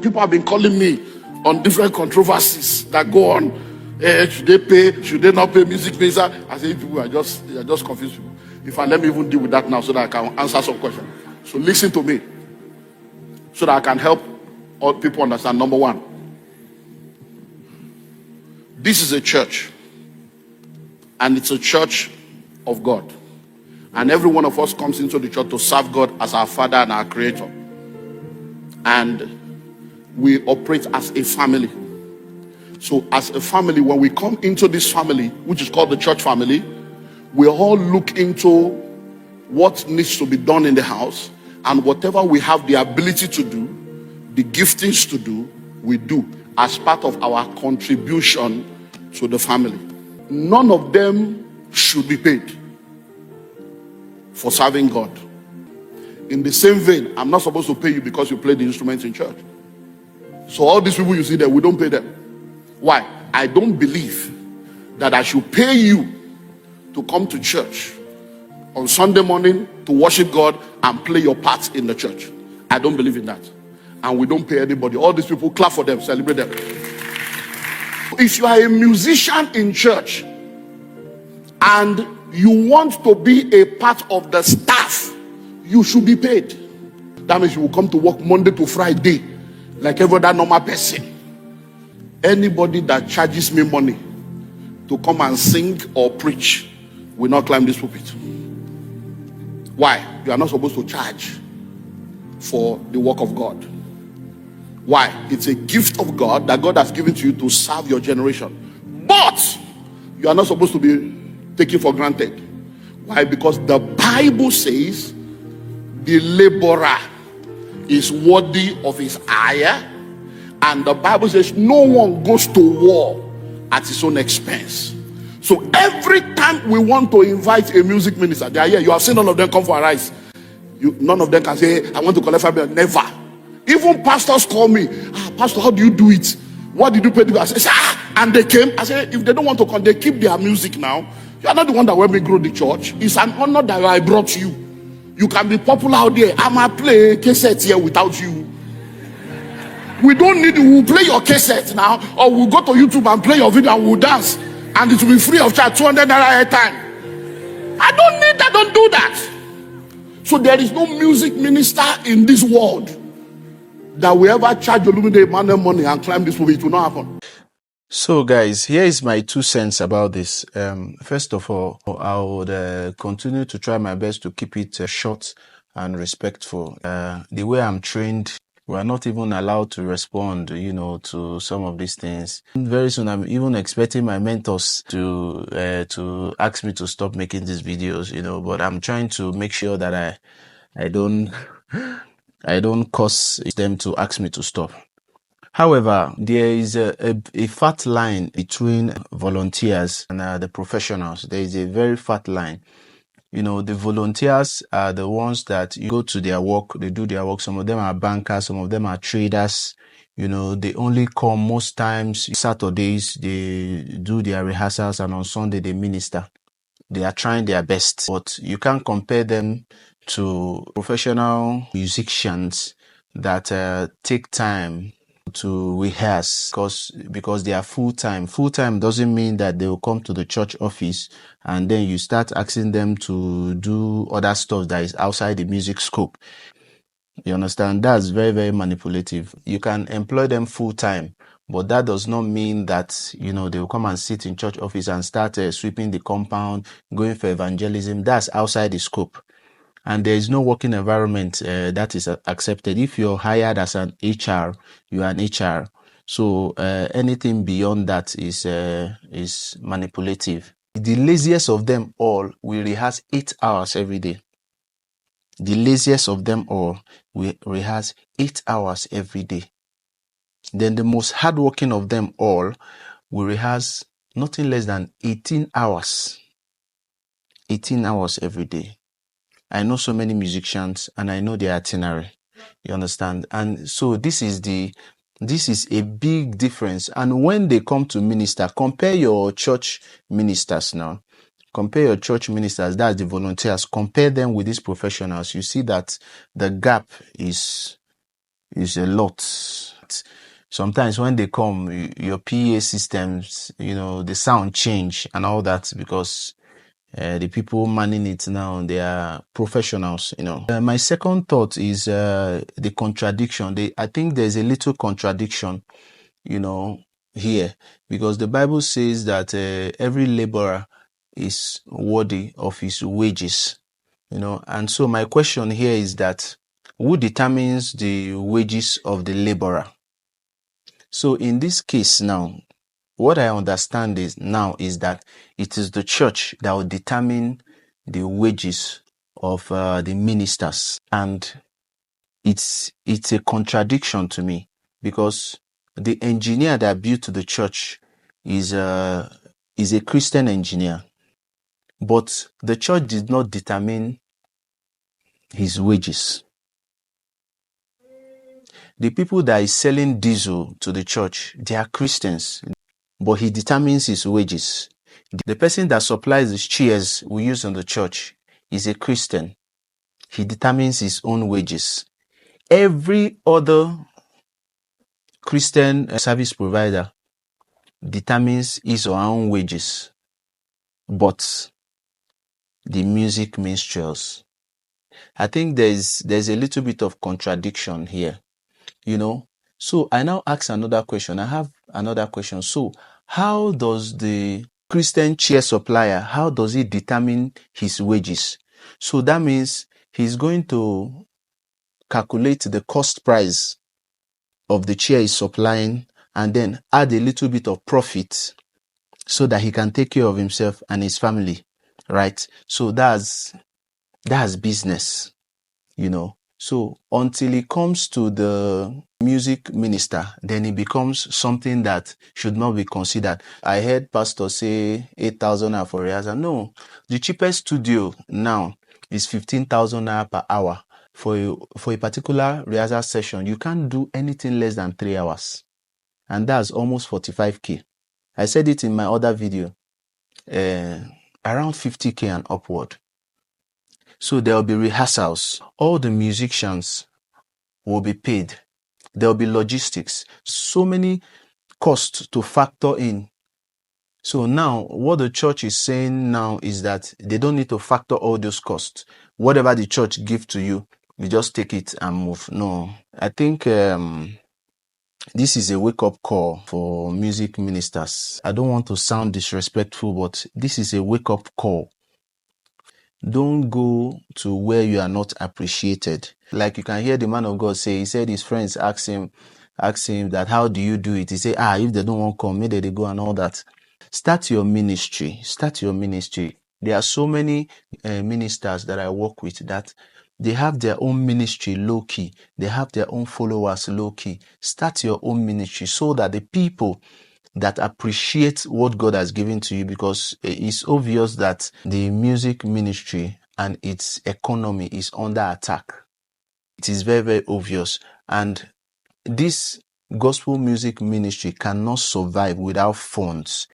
People have been calling me on different controversies that go on. Should they pay? Should they not pay music minister? I say, people are just confused people. If I let me even deal with that now so that I can answer some questions. So listen to me so that I can help all people understand. Number one, this is a church, and it's a church of God. And every one of us comes into the church to serve God as our Father and our Creator. And we operate as a family. So as a family, when we come into this family, which is called the church family, we all look into what needs to be done in the house, and whatever we have the ability to do, the giftings to do, we do as part of our contribution to the family. None of them should be paid for serving God. In the same vein, I'm not supposed to pay you because you play the instruments in church. So all these people you see there, we don't pay them. Why? I don't believe that I should pay you to come to church on Sunday morning to worship God and play your part in the church. I don't believe in that. And we don't pay anybody. All these people, clap for them, celebrate them. If you are a musician in church and you want to be a part of the staff, you should be paid. That means you will come to work Monday to Friday like every other normal person. Anybody that charges me money to come and sing or preach will not climb this pulpit. Why? You are not supposed to charge for the work of God. Why? It's a gift of God that God has given to you to serve your generation. But you are not supposed to be taken for granted. Why? Because the Bible says the laborer is worthy of his hire, and the Bible says no one goes to war at his own expense. So every time we want to invite a music minister, they are here. You have seen all of them come for Arise. None of them can say, I want to collect 5 million. Never. Even pastors call me, Pastor, how do you do it? What did you pay? I say, and they came. I said, if they don't want to come, they keep their music now. You are not the one that will me grow the church. It's an honor that I brought you. You can be popular out there. I might play cassette here without you. We don't need you. We'll play your cassette now, or we'll go to YouTube and play your video and we'll dance. And it will be free of charge, 200 naira a time. I don't need that. Don't do that. So there is no music minister in this world that will ever charge Olumide Emmanuel money and climb this movie. It will not happen. So guys, here is my 2 cents about this. First of all, I would continue to try my best to keep it short and respectful. The way I'm trained, we're not even allowed to respond, to some of these things. Very soon, I'm even expecting my mentors to ask me to stop making these videos, but I'm trying to make sure that I don't cause them to ask me to stop. However, there is a fat line between volunteers and the professionals. There is a very fat line. The volunteers are the ones that you go to their work, they do their work. Some of them are bankers, some of them are traders. They only come most times Saturdays, they do their rehearsals, and on Sunday they minister. They are trying their best, but you can't compare them to professional musicians that take time to rehearse because they are full-time. Full-time doesn't mean that they will come to the church office and then you start asking them to do other stuff that is outside the music scope. You understand? That's very, very manipulative. You can employ them full-time, but that does not mean that, they will come and sit in church office and start sweeping the compound, going for evangelism. That's outside the scope. And there is no working environment that is accepted. If you're hired as an HR, you are an HR. So anything beyond that is manipulative. The laziest of them all will rehearse 8 hours every day. The laziest of them all will rehearse 8 hours every day. Then the most hardworking of them all will rehearse nothing less than 18 hours. 18 hours every day. I know so many musicians and I know their itinerary. You understand? And so this is a big difference. And when they come to minister, compare your church ministers now. Compare your church ministers, that's the volunteers. Compare them with these professionals. You see that the gap is a lot. sometimes when they come, your PA systems, the sound change and all that because the people manning it now, they are professionals. My second thought is the contradiction. I think there's a little contradiction, here, because the Bible says that every laborer is worthy of his wages, and so my question here is that who determines the wages of the laborer? So in this case now, what I understand is that it is the church that will determine the wages of the ministers, and it's a contradiction to me because the engineer that built the church is a Christian engineer, but the church did not determine his wages. The people that is selling diesel to the church, they are Christians, but he determines his wages. The person that supplies the chairs we use in the church is a Christian. He determines his own wages. Every other Christian service provider determines his or her own wages, but the music minstrels, I think there's a little bit of contradiction here. So I now ask another question. I have another question. So how does the Christian chair supplier, how does he determine his wages? So that means he's going to calculate the cost price of the chair he's supplying and then add a little bit of profit so that he can take care of himself and his family, right? So that's business, So until it comes to the music minister, then it becomes something that should not be considered. I heard pastor say 8,000 naira for rehearsal. No, the cheapest studio now is 15,000 naira per hour. For a particular rehearsal session, you can't do anything less than 3 hours. And that's almost 45K. I said it in my other video, around 50K and upward. So there will be rehearsals. All the musicians will be paid. There will be logistics. So many costs to factor in. So now what the church is saying now is that they don't need to factor all those costs. Whatever the church gives to you, you just take it and move. No, I think this is a wake-up call for music ministers. I don't want to sound disrespectful, but this is a wake-up call. Don't go to where you are not appreciated. Like you can hear the man of God say, he said his friends asked him that, how do you do it? He said, if they don't want to come, maybe they go and all that. Start your ministry. There are so many ministers that I work with that they have their own ministry low key. They have their own followers low key. Start your own ministry so that the people that appreciate what God has given to you, because it's obvious that the music ministry and its economy is under attack. It is very, very obvious. And this gospel music ministry cannot survive without funds.